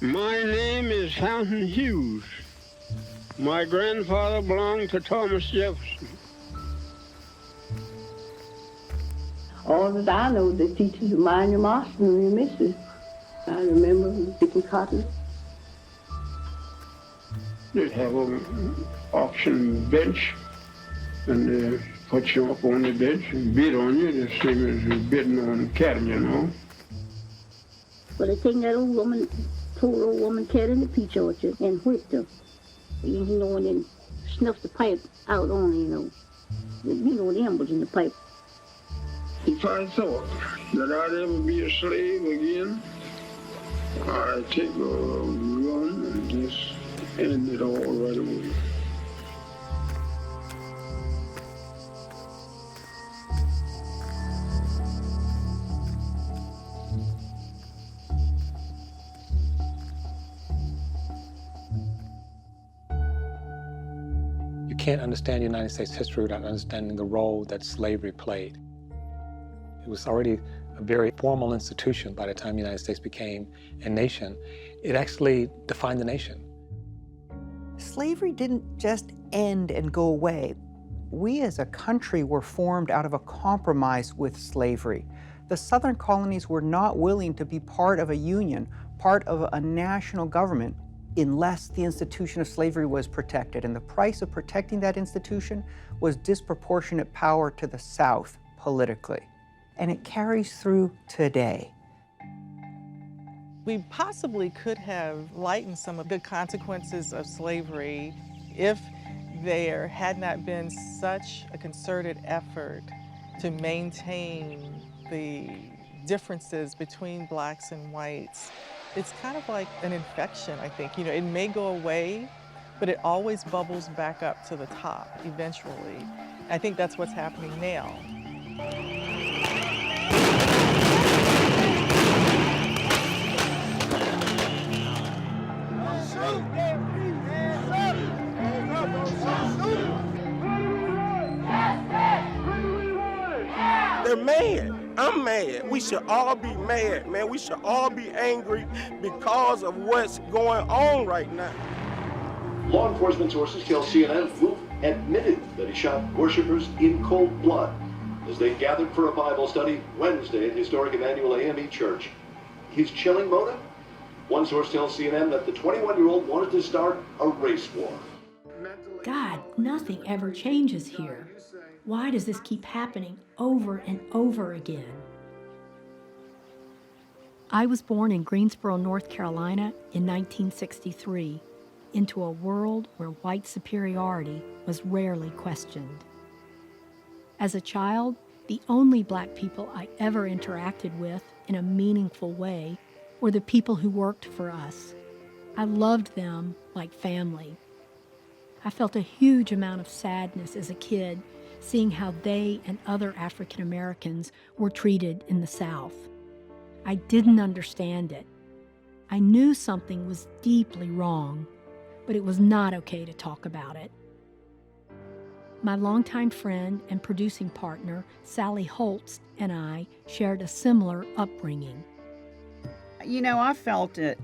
My name is Fountain Hughes. My grandfather belonged to Thomas Jefferson. All that I know, the teachers of mine, your master and your missus. I remember picking cotton. They'd have an auction bench, and they put you up on the bench and bid on you, the same as bidding on cattle, you know. Well, they take that old woman, poor old woman cat in the peach orchard and whipped her. You know, and then snuffed the pipe out on her, you know. You know, the embers in the pipe. If I thought that I'd ever be a slave again, I'd take a run and just end it all right away. You can't understand United States history without understanding the role that slavery played. It was already a very formal institution by the time the United States became a nation. It actually defined the nation. Slavery didn't just end and go away. We as a country were formed out of a compromise with slavery. The Southern colonies were not willing to be part of a union, part of a national government, unless the institution of slavery was protected. And the price of protecting that institution was disproportionate power to the South politically. And it carries through today. We possibly could have lightened some of the consequences of slavery if there had not been such a concerted effort to maintain the differences between blacks and whites. It's kind of like an infection, I think. You know, it may go away, but it always bubbles back up to the top eventually. I think that's what's happening now. They're mad. I'm mad. We should all be mad, man. We should all be angry because of what's going on right now. Law enforcement sources tell CNN Wolf admitted that he shot worshipers in cold blood as they gathered for a Bible study Wednesday at historic Emmanuel AME Church. His chilling motive? One source tells CNN that the 21-year-old wanted to start a race war. God, nothing ever changes here. Why does this keep happening over and over again? I was born in Greensboro, North Carolina in 1963, into a world where white superiority was rarely questioned. As a child, the only black people I ever interacted with in a meaningful way were the people who worked for us. I loved them like family. I felt a huge amount of sadness as a kid seeing how they and other African Americans were treated in the South. I didn't understand it. I knew something was deeply wrong, but it was not okay to talk about it. My longtime friend and producing partner, Sally HOLST, and I shared a similar upbringing. You know, I felt it.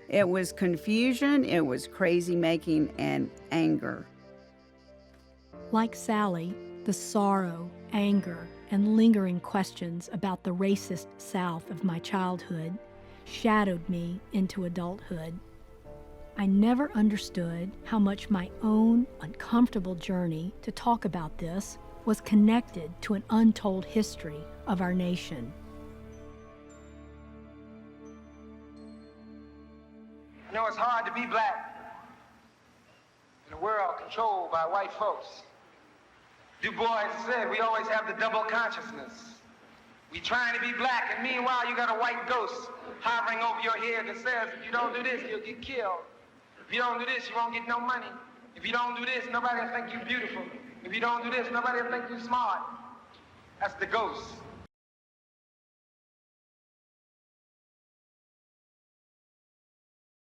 It was confusion, it was crazy making, and anger. Like Sally, the sorrow, anger, and lingering questions about the racist South of my childhood shadowed me into adulthood. I never understood how much my own uncomfortable journey to talk about this was connected to an untold history of our nation. You know, it's hard to be black in a world controlled by white folks. Du Bois said we always have the double consciousness. We trying to be black, and meanwhile you got a white ghost hovering over your head that says, if you don't do this, you'll get killed. If you don't do this, you won't get no money. If you don't do this, nobody will think you're beautiful. If you don't do this, nobody will think you're smart. That's the ghost.